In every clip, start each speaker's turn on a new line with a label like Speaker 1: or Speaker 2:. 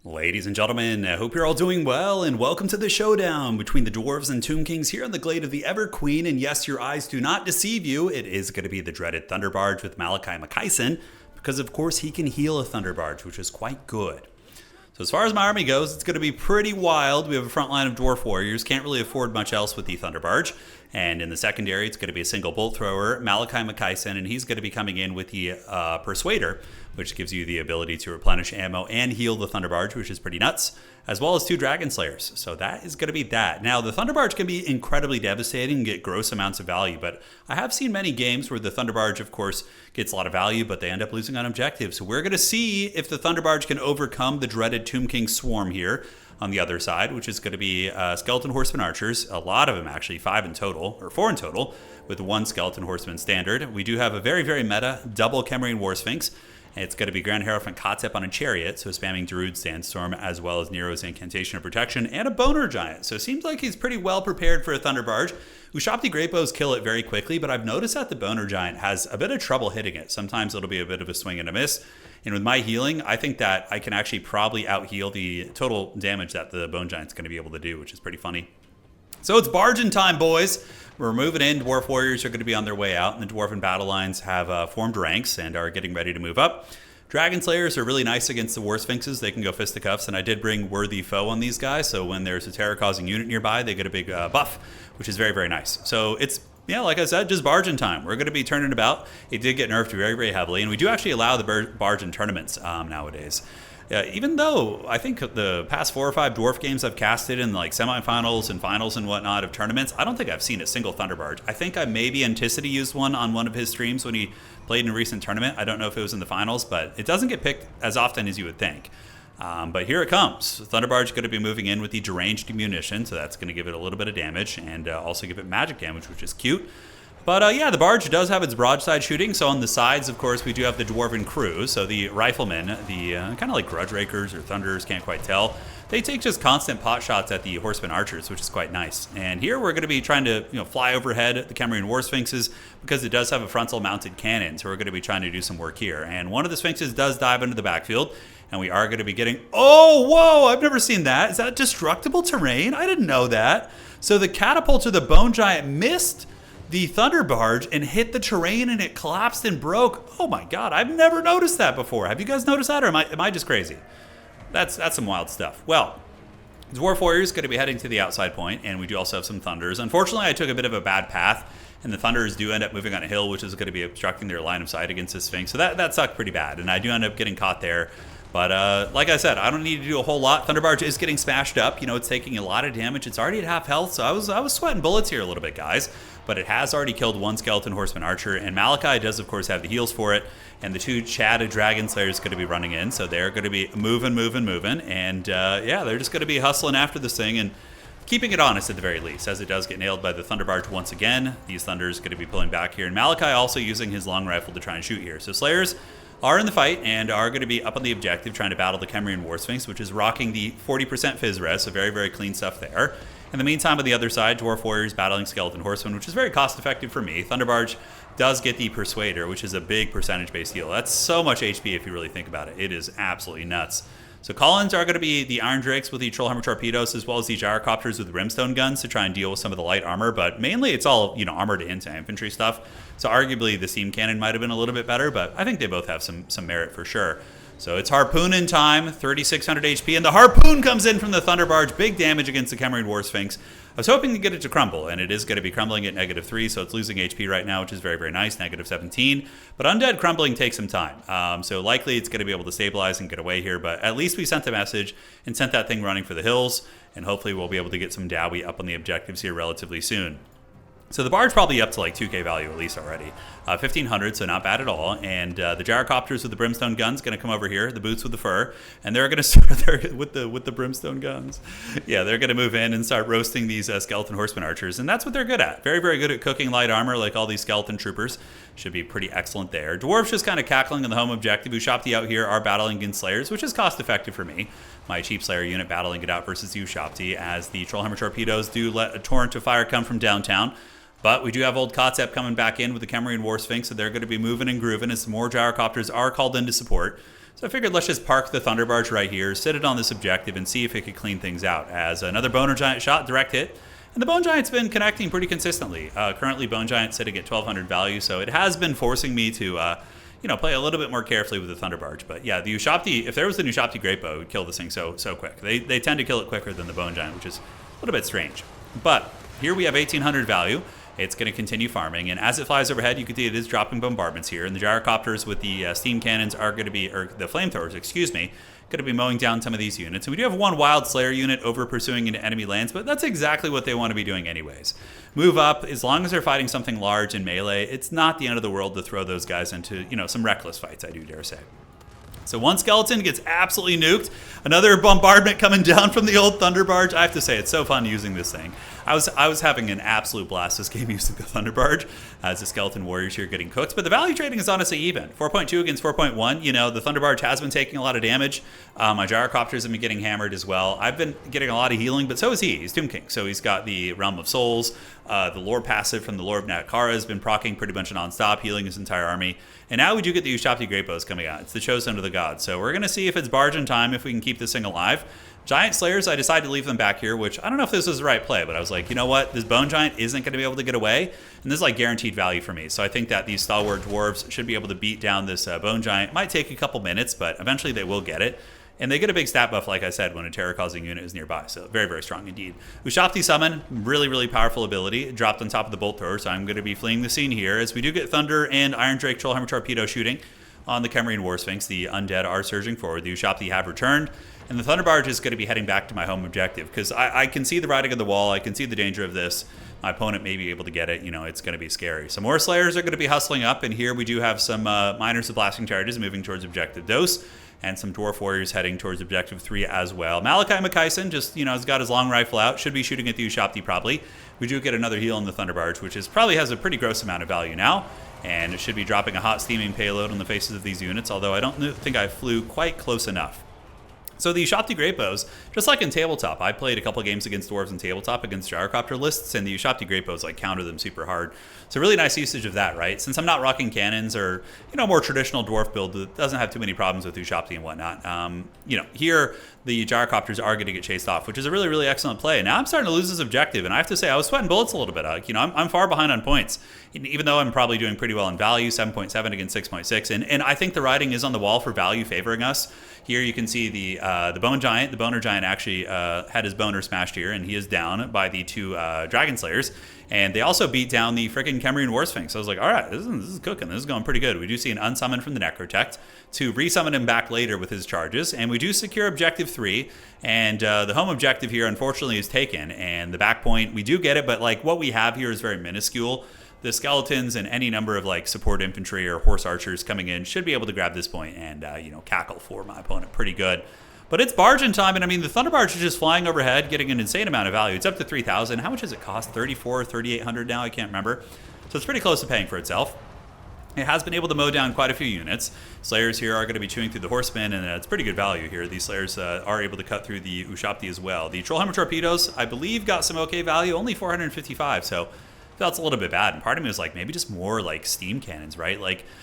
Speaker 1: Ladies and gentlemen, I hope you're all doing well, and welcome to the showdown between the Dwarves and Tomb Kings here on the Glade of the Ever Queen. And yes, your eyes do not deceive you. It is going to be the dreaded Thunderbarge with Malachi Makaisen, because of course he can heal a Thunderbarge, which is quite good. So as far as my army goes, it's going to be pretty wild. We have a front line of Dwarf Warriors. Can't really afford much else with the Thunderbarge. And in the secondary, it's going to be a single bolt thrower, Malachi Makaisen, and he's going to be coming in with the Persuader, which gives you the ability to replenish ammo and heal the Thunderbarge, which is pretty nuts, as well as 2 Dragon Slayers. So that is going to be that. Now, the Thunderbarge can be incredibly devastating and get gross amounts of value, but I have seen many games where the Thunderbarge, of course, gets a lot of value, but they end up losing on objectives. So we're going to see if the Thunderbarge can overcome the dreaded Tomb King swarm here on the other side, which is going to be Skeleton Horseman Archers, a lot of them actually, 4 in total, with 1 Skeleton Horseman standard. We do have a very, very meta double Chemerian War Sphinx. It's going to be Grand Hierophant Kotep on a chariot, so spamming Darude Sandstorm, as well as Nero's Incantation of Protection, and a Boner Giant. So it seems like he's pretty well prepared for a Thunderbarge. Ushabti Great Bows kill it very quickly, but I've noticed that the Boner Giant has a bit of trouble hitting it. Sometimes it'll be a bit of a swing and a miss. And with my healing, I think that I can actually probably out-heal the total damage that the Bone Giant's going to be able to do, which is pretty funny. So it's barging time, boys. We're moving in. Dwarf Warriors are going to be on their way out, and the Dwarven battle lines have formed ranks and are getting ready to move up. Dragon Slayers are really nice against the War Sphinxes. They can go fisticuffs, and I did bring Worthy Foe on these guys, so when there's a terror-causing unit nearby, they get a big buff, which is very, very nice. So it's, yeah, like I said, just barging time. We're going to be turning about. It did get nerfed very, very heavily, and we do actually allow the barge in tournaments nowadays. Even though I think the past 4 or 5 Dwarf games I've casted in like semifinals and finals and whatnot of tournaments, I don't think I've seen a single Thunderbarge. I think I maybe Anticity used one on one of his streams when he played in a recent tournament. I don't know if it was in the finals, but it doesn't get picked as often as you would think. But here it comes. Thunderbarge is going to be moving in with the Deranged Munition, so that's going to give it a little bit of damage and also give it magic damage, which is cute. But yeah, the barge does have its broadside shooting. So on the sides, of course, we do have the Dwarven crew. So the riflemen, the kind of like Grudge Rakers or Thunderers, can't quite tell. They take just constant pot shots at the Horseman Archers, which is quite nice. And here we're going to be trying to fly overhead the Chemerian War Sphinxes because it does have a frontal mounted cannon. So we're going to be trying to do some work here. And one of the Sphinxes does dive into the backfield. And we are going to be getting... Oh, whoa! I've never seen that. Is that destructible terrain? I didn't know that. So the catapult to the Bone Giant missed the Thunderbarge and hit the terrain, and it collapsed and broke. Oh my god, I've never noticed that before. Have you guys noticed that, or am I just crazy? That's some wild stuff. Well, Dwarf Warriors going to be heading to the outside point, and we do also have some Thunders. Unfortunately, I took a bit of a bad path, and the Thunders do end up moving on a hill, which is going to be obstructing their line of sight against this Sphinx. So that sucked pretty bad, and I do end up getting caught there. But like I said, I don't need to do a whole lot. Thunderbarge is getting smashed up. It's taking a lot of damage. It's already at half health, so I was sweating bullets here a little bit, guys. But it has already killed 1 Skeleton Horseman Archer, and Malachi does, of course, have the heals for it. And the 2 Chatted Dragon Slayers going to be running in, so they're going to be moving. And yeah, they're just going to be hustling after this thing and keeping it honest at the very least, as it does get nailed by the Thunderbarge once again. These Thunders going to be pulling back here, and Malachi also using his long rifle to try and shoot here. So Slayers are in the fight and are going to be up on the objective trying to battle the Chemerian War Sphinx, which is rocking the 40% Fizz Res, so very, very clean stuff there. In the meantime, on the other side, Dwarf Warriors battling Skeleton Horsemen, which is very cost-effective for me. Thunderbarge does get the Persuader, which is a big percentage-based heal. That's so much HP if you really think about it. It is absolutely nuts. So Collins are going to be the Iron Drakes with the Trollhammer Torpedoes, as well as the Gyrocopters with the Brimstone Guns to try and deal with some of the light armor, but mainly it's all, armored into infantry stuff. So arguably the Steam Cannon might have been a little bit better, but I think they both have some merit for sure. So it's Harpoon in time, 3,600 HP, and the Harpoon comes in from the Thunderbarge. Big damage against the Chemerian War Sphinx. I was hoping to get it to crumble, and it is going to be crumbling at -3, so it's losing HP right now, which is very, very nice, -17. But Undead crumbling takes some time, so likely it's going to be able to stabilize and get away here, but at least we sent a message and sent that thing running for the hills, and hopefully we'll be able to get some Dowie up on the objectives here relatively soon. So the Barge probably up to like 2k value at least already. 1,500, so not bad at all. And the Gyrocopters with the Brimstone Guns going to come over here. The Boots with the Fur. And they're going to start there with the Brimstone Guns. Yeah, they're going to move in and start roasting these Skeleton Horseman Archers. And that's what they're good at. Very, very good at cooking light armor like all these Skeleton Troopers. Should be pretty excellent there. Dwarfs just kind of cackling on the home objective. Ushabti out here are battling against Slayers, which is cost effective for me. My cheap Slayer unit battling it out versus Ushabti, as the Trollhammer Torpedoes do let a torrent of fire come from downtown. But we do have old Kotep coming back in with the Chemerian War Sphinx, so they're going to be moving and grooving as more Gyrocopters are called in to support. So I figured let's just park the Thunderbarge right here, sit it on this objective, and see if it could clean things out. As another Boner Giant shot, direct hit. And the Bone Giant's been connecting pretty consistently. Currently, Bone Giant sitting at 1200 value, so it has been forcing me to, play a little bit more carefully with the Thunderbarge. But yeah, the Ushabti, if there was the Ushabti Great Bow, it would kill this thing so quick. They tend to kill it quicker than the Bone Giant, which is a little bit strange. But here we have 1800 value. It's going to continue farming, and as it flies overhead, you can see it is dropping bombardments here. And the gyrocopters with the steam cannons are going to be, or the flamethrowers, excuse me, going to be mowing down some of these units. And we do have one Wild Slayer unit over pursuing into enemy lands, but that's exactly what they want to be doing anyways. Move up, as long as they're fighting something large in melee, it's not the end of the world to throw those guys into, some reckless fights, I do dare say. So one skeleton gets absolutely nuked. Another bombardment coming down from the old Thunderbarge. I have to say, it's so fun using this thing. I was having an absolute blast this game using the Thunderbarge as the skeleton warriors here getting cooked. But the value trading is honestly even. 4.2 against 4.1. The Thunderbarge has been taking a lot of damage. My gyrocopters have been getting hammered as well. I've been getting a lot of healing, but so is he. He's Tomb King. So he's got the Realm of Souls. The lore passive from the Lore of Nakara has been proccing pretty much non-stop, healing his entire army. And now we do get the Ushabti Great Bows coming out. It's the chosen of the gods. So we're going to see if it's barge in time, if we can keep this thing alive. Giant Slayers, I decided to leave them back here, which I don't know if this was the right play, but I was like, you know what? This Bone Giant isn't going to be able to get away, and this is like guaranteed value for me. So I think that these stalwart dwarves should be able to beat down this Bone Giant. It might take a couple minutes, but eventually they will get it. And they get a big stat buff, like I said, when a terror-causing unit is nearby. So very, very strong indeed. Ushabti Summon, really, really powerful ability. It dropped on top of the Bolt Thrower, so I'm going to be fleeing the scene here. As we do get Thunder and Iron Drake Trollhammer Torpedo shooting on the Khemrian War Sphinx. The undead are surging forward. The Ushabti have returned. And the Thunderbarge is going to be heading back to my home objective. Because I can see the writing on the wall. I can see the danger of this. My opponent may be able to get it. It's going to be scary. Some more Slayers are going to be hustling up. And here we do have some Miners of Blasting Charges moving towards Objective Dose. And some Dwarf Warriors heading towards Objective 3 as well. Malachi Makaisen just, has got his long rifle out. Should be shooting at the Ushabti probably. We do get another heal in the Thunderbarge, which probably has a pretty gross amount of value now. And it should be dropping a hot steaming payload on the faces of these units, although I don't think I flew quite close enough. So the Ushabti Great Bows, just like in Tabletop, I played a couple of games against Dwarves in Tabletop against Gyrocopter lists, and the Ushabti Great Bows counter them super hard. So really nice usage of that, right? Since I'm not rocking cannons or, more traditional Dwarf build that doesn't have too many problems with Ushabti and whatnot. Here the Gyrocopters are going to get chased off, which is a really, really excellent play. Now I'm starting to lose this objective, and I have to say I was sweating bullets a little bit. I'm far behind on points, even though I'm probably doing pretty well in value, 7.7 against 6.6. And I think the writing is on the wall for value favoring us. Here you can see the Bone Giant. The Boner Giant actually had his boner smashed here, and he is down by the two Dragon Slayers. And they also beat down the freaking Khemrian War Sphinx. So I was like, all right, this is cooking. This is going pretty good. We do see an unsummon from the Necrotect to resummon him back later with his charges. And we do secure Objective 3. And the home objective here, unfortunately, is taken. And the back point, we do get it, but what we have here is very minuscule. The skeletons and any number of support infantry or horse archers coming in should be able to grab this point and, cackle for my opponent pretty good. But it's barging time, and the Thunderbarge is just flying overhead, getting an insane amount of value. It's up to 3,000. How much does it cost? 3,400, 3,800 now? I can't remember. So it's pretty close to paying for itself. It has been able to mow down quite a few units. Slayers here are going to be chewing through the Horsemen, and it's pretty good value here. These Slayers are able to cut through the Ushabti as well. The Trollhammer Torpedoes, I believe, got some okay value, only 455, so that's a little bit bad. And part of me was maybe just more steam cannons, right?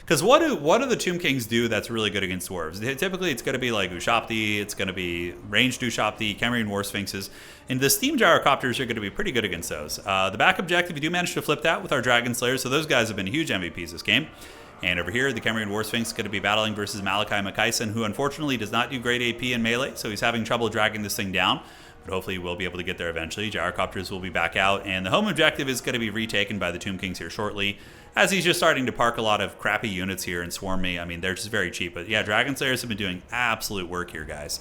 Speaker 1: Because what do the Tomb Kings do that's really good against dwarves? Typically, it's going to be Ushabti, it's going to be ranged Ushabti, Khemrian War Sphinxes, and the steam gyrocopters are going to be pretty good against those. The back objective, we do manage to flip that with our Dragon Slayers, so those guys have been huge MVPs this game. And over here, the Khemrian War Sphinx is going to be battling versus Malachi Makaisen, who unfortunately does not do great AP in melee, so he's having trouble dragging this thing down. But hopefully we'll be able to get there eventually. Gyrocopters will be back out, and the home objective is going to be retaken by the Tomb Kings here shortly, as he's just starting to park a lot of crappy units here and swarm me. They're just very cheap. But yeah, Dragon Slayers have been doing absolute work here, guys.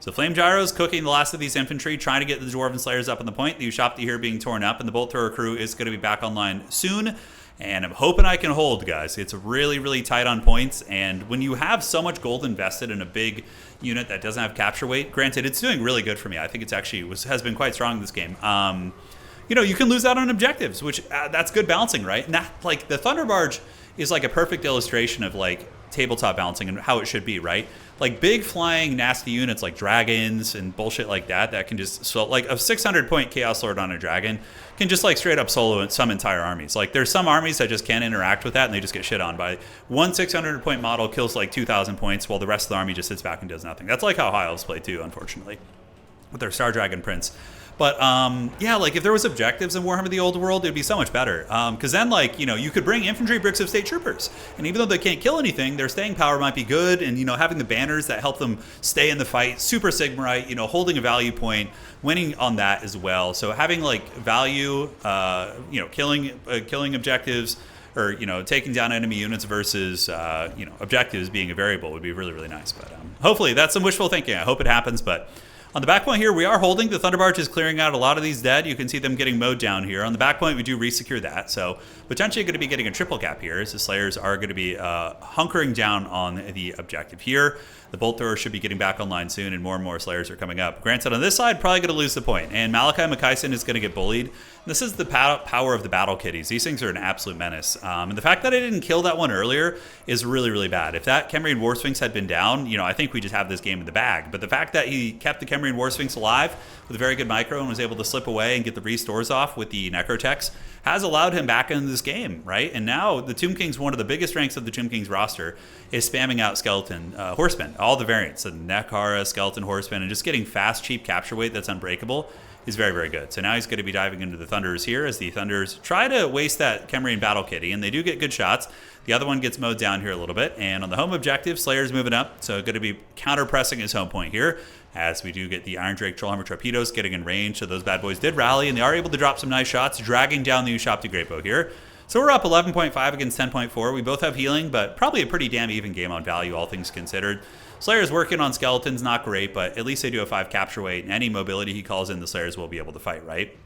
Speaker 1: So Flame Gyros cooking the last of these infantry, trying to get the Dwarven Slayers up on the point. The Ushabti here being torn up, and the Bolt Thrower crew is going to be back online soon. And I'm hoping I can hold, guys. It's really, really tight on points. And when you have so much gold invested in a big unit that doesn't have capture weight, granted, it's doing really good for me. I think it's actually has been quite strong this game. You can lose out on objectives, which that's good balancing, right? And that, the Thunderbarge is a perfect illustration of Tabletop balancing and how it should be, right? like big flying nasty units like dragons and bullshit like that can just, so like a 600 point Chaos Lord on a dragon can just like straight up solo some entire armies. Like there's some armies that just can't interact with that and they just get shit on by one 600 point model kills like 2,000 points while the rest of the army just sits back and does nothing. That's like how High Elves play too, unfortunately, with their Star Dragon Prince. But yeah, like if there was objectives in Warhammer the Old World, it'd be so much better. Because then, like, you know, you could bring infantry bricks of state troopers, and even though they can't kill anything, their staying power might be good. And you know, having the banners that help them stay in the fight, super Sigmarite, you know, holding a value point, winning on that as well. So having like value, you know, killing objectives, or you know, taking down enemy units versus you know, objectives being a variable would be really, really nice. But hopefully that's some wishful thinking. I hope it happens, but. On the back point here, we are holding. The Thunderbarge is clearing out a lot of these dead. You can see them getting mowed down here. On the back point, we do resecure that. So potentially going to be getting a triple cap here as the Slayers are going to be hunkering down on the objective here. The Bolt Thrower should be getting back online soon, and more Slayers are coming up. Granted, on this side, probably going to lose the point. And Malachi Makaisen is going to get bullied. This is the power of the battle kitties. These things are an absolute menace. And the fact that I didn't kill that one earlier is really, really bad. If that Khemrian War Sphinx had been down, you know, I think we just have this game in the bag. But the fact that he kept the Khemrian War Sphinx alive with a very good micro and was able to slip away and get the restores off with the Necrotechs has allowed him back into this game, right? And now the Tomb King's one of the biggest strengths of the Tomb King's roster is spamming out skeleton horsemen, all the variants, the Nekhara, skeleton horsemen, and just getting fast, cheap capture weight that's unbreakable is very, very good. So now he's going to be diving into the Thunders here as the Thunders try to waste that Khemrian Battle Kitty, and they do get good shots. The other one gets mowed down here a little bit, and on the home objective, Slayer's moving up, so going to be counter-pressing his home point here, as we do get the Iron Drake Trollhammer Torpedoes getting in range, so those bad boys did rally, and they are able to drop some nice shots, dragging down the Ushapti Greatbow here. So we're up 11.5 against 10.4. We both have healing, but probably a pretty damn even game on value, all things considered. Slayer's working on skeletons, not great, but at least they do have 5 capture weight, and any mobility he calls in, the Slayers will be able to fight, right?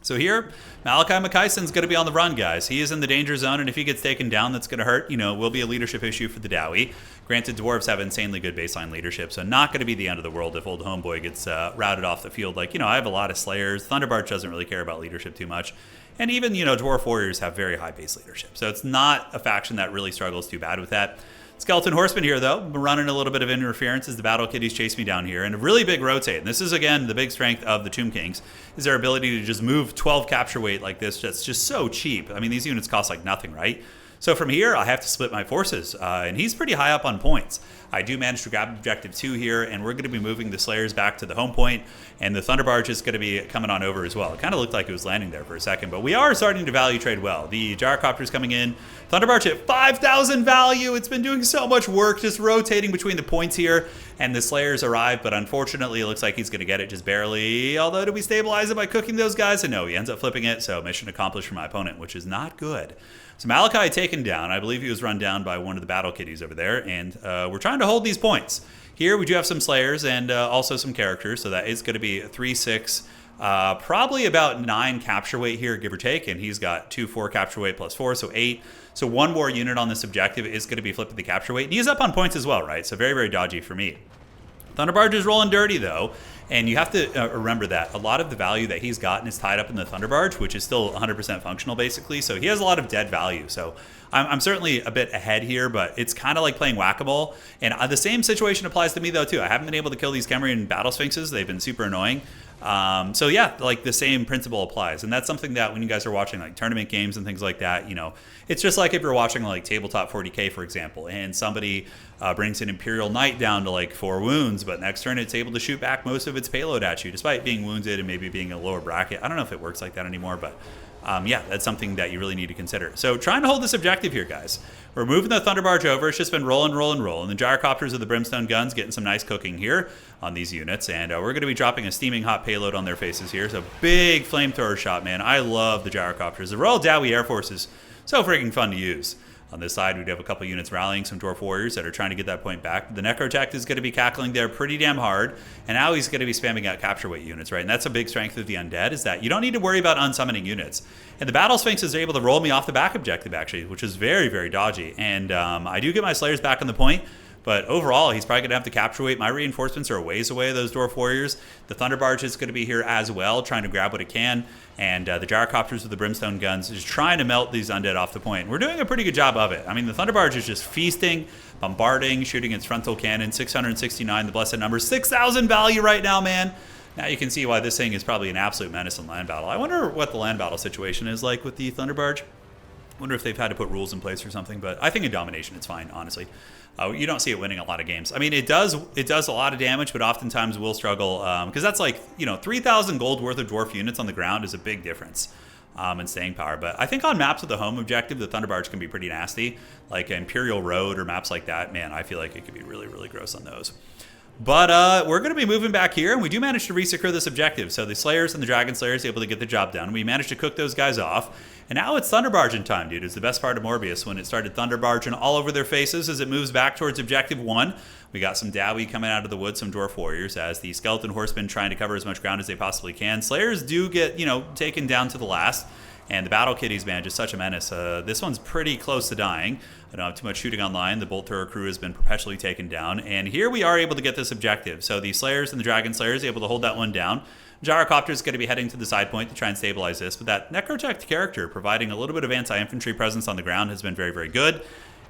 Speaker 1: So here, Malachi Makaisen's going to be on the run, guys. He is in the danger zone, and if he gets taken down, that's going to hurt. You know, will be a leadership issue for the Dowie. Granted, Dwarves have insanely good baseline leadership, so not going to be the end of the world if old homeboy gets routed off the field. Like, you know, I have a lot of Slayers. Thunderbarge doesn't really care about leadership too much. And even, you know, Dwarf Warriors have very high base leadership. So it's not a faction that really struggles too bad with that. Skeleton Horseman here, though, running a little bit of interference as the Battle Kitties chase me down here. And a really big rotate. And this is, again, the big strength of the Tomb Kings, is their ability to just move 12 capture weight like this. That's just so cheap. I mean, these units cost like nothing, right? So from here, I have to split my forces. And he's pretty high up on points. I do manage to grab objective 2 here, and we're going to be moving the Slayers back to the home point, and the Thunderbarge is going to be coming on over as well. It kind of looked like it was landing there for a second, but we are starting to value trade well. The Gyrocopter's coming in. Thunderbarge at 5,000 value. It's been doing so much work just rotating between the points here, and the Slayers arrive, but unfortunately it looks like he's going to get it just barely. Although, do we stabilize it by cooking those guys? And no, he ends up flipping it, so mission accomplished for my opponent, which is not good. So Malachi taken down. I believe he was run down by one of the Battle Kitties over there, and we're trying to hold these points. Here we do have some Slayers and also some characters, so that is going to be 3-6, probably about 9 capture weight here, give or take, and he's got 2-4 capture weight plus 4, so 8. So one more unit on this objective is going to be flipping the capture weight, and he's up on points as well, right? So very, very dodgy for me. Thunderbarge is rolling dirty, though, and you have to remember that a lot of the value that he's gotten is tied up in the Thunderbarge, which is still 100% functional, basically, so he has a lot of dead value. So I'm certainly a bit ahead here, but it's kind of like playing whack-a-mole, and the same situation applies to me, though, too. I haven't been able to kill these Khemrian Battle Sphinxes. They've been super annoying. So yeah, like the same principle applies, and that's something that when you guys are watching like tournament games and things like that, you know, it's just like if you're watching like tabletop 40k, for example, and somebody brings an Imperial Knight down to like 4 wounds, but next turn it's able to shoot back most of its payload at you despite being wounded and maybe being a lower bracket. I don't know if it works like that anymore, but yeah, that's something that you really need to consider. So trying to hold this objective here, guys. We're moving the Thunderbarge over. It's just been rolling. And the Gyrocopters of the Brimstone guns getting some nice cooking here on these units. And we're going to be dropping a steaming hot payload on their faces here. So big flamethrower shot, man. I love the Gyrocopters. The Royal Dowie Air Force is so freaking fun to use. On this side, we do have a couple units rallying, some Dwarf Warriors that are trying to get that point back. The Necrotech is going to be cackling there pretty damn hard, and now he's going to be spamming out capture weight units, right? And that's a big strength of the Undead, is that you don't need to worry about unsummoning units. And the Battle Sphinxes are able to roll me off the back objective, actually, which is very, very dodgy. And I do get my Slayers back on the point, but overall, he's probably going to have to capture weight. My reinforcements are a ways away, those Dwarf Warriors. The Thunderbarge is going to be here as well, trying to grab what it can. And the Gyrocopters with the Brimstone guns is trying to melt these Undead off the point. We're doing a pretty good job of it. I mean, the Thunderbarge is just feasting, bombarding, shooting its frontal cannon, 669, the blessed number, 6,000 value right now, man. Now you can see why this thing is probably an absolute menace in land battle. I wonder what the land battle situation is like with the Thunderbarge. I wonder if they've had to put rules in place or something, but I think in domination it's fine, honestly. You don't see it winning a lot of games. I mean, it does a lot of damage, but oftentimes will struggle because that's like, 3,000 gold worth of dwarf units on the ground is a big difference in staying power. But I think on maps with the home objective, the Thunderbarge can be pretty nasty, like Imperial Road or maps like that. Man, I feel like it could be really, really gross on those. But we're going to be moving back here, and we do manage to resecure this objective. So the Slayers and the Dragon Slayers able to get the job done. We managed to cook those guys off. And now it's Thunderbarging time, dude. It's the best part of Morbius when it started Thunderbarging all over their faces as it moves back towards Objective 1. We got some Dowie coming out of the woods, some Dwarf Warriors, as the Skeleton Horsemen trying to cover as much ground as they possibly can. Slayers do get, taken down to the last. And the Battle Kitties, man, just such a menace. This one's pretty close to dying. I don't have too much shooting online. The Bolt Thrower crew has been perpetually taken down. And here we are able to get this objective. So the Slayers and the Dragon Slayers able to hold that one down. Gyrocopter is going to be heading to the side point to try and stabilize this. But that Necrotech character providing a little bit of anti-infantry presence on the ground has been very, very good.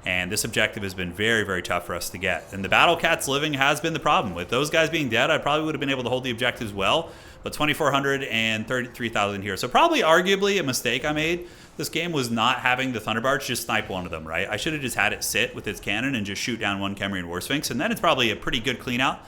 Speaker 1: And this objective has been very, very tough for us to get. And the Battle Cats living has been the problem. With those guys being dead, I probably would have been able to hold the objectives well. But 2,400 and 33,000 here. So probably arguably a mistake I made. This game was not having the Thunderbarge just snipe one of them, right? I should have just had it sit with its cannon and just shoot down one Khemrian War Sphinx. And then it's probably a pretty good clean out.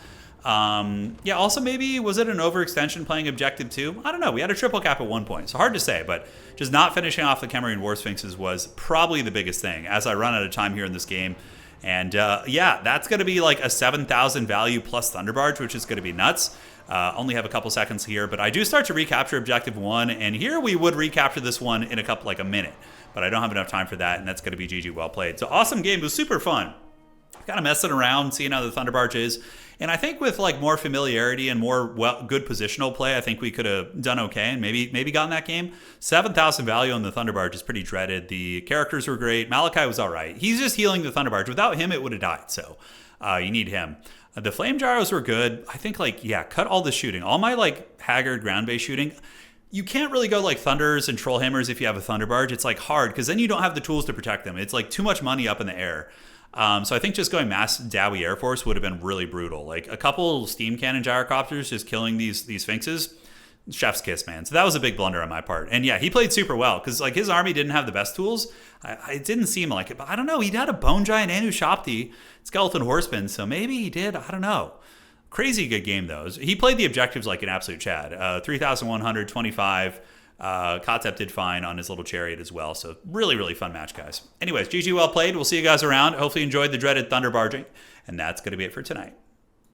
Speaker 1: Yeah, also maybe, was it an overextension playing Objective 2? I don't know. We had a triple cap at one point. So hard to say, but just not finishing off the Khemrian War Sphinxes was probably the biggest thing as I run out of time here in this game. And yeah, that's going to be like a 7,000 value plus Thunderbarge, which is going to be nuts. Only have a couple seconds here, but I do start to recapture Objective 1, and here we would recapture this one in a minute. But I don't have enough time for that, and that's going to be GG well played. So awesome game. It was super fun. Kind of messing around, seeing how the Thunderbarge is. And I think with like more familiarity and more good positional play, I think we could have done okay and maybe gotten that game. 7,000 value on the Thunderbarge is pretty dreaded. The characters were great. Malachi was all right. He's just healing the Thunderbarge. Without him, it would have died. So you need him. The Flame Gyros were good. I think cut all the shooting. All my Haggard ground-based shooting. You can't really go Thunders and Troll Hammers if you have a Thunderbarge. It's hard because then you don't have the tools to protect them. It's too much money up in the air. So I think just going mass Dowie Air Force would have been really brutal. A couple steam cannon gyrocopters just killing these Sphinxes. Chef's kiss, man. So that was a big blunder on my part. And yeah, he played super well because his army didn't have the best tools. It didn't seem like it, but I don't know. He had a Bone Giant and Ushabti Skeleton Horseman, so maybe he did. I don't know. Crazy good game though. He played the objectives like an absolute Chad. 3,125. Kotzep did fine on his little chariot as well. So really, really fun match, guys. Anyways, GG well played. We'll see you guys around. Hopefully you enjoyed the dreaded Thunderbarging. And that's going to be it for tonight.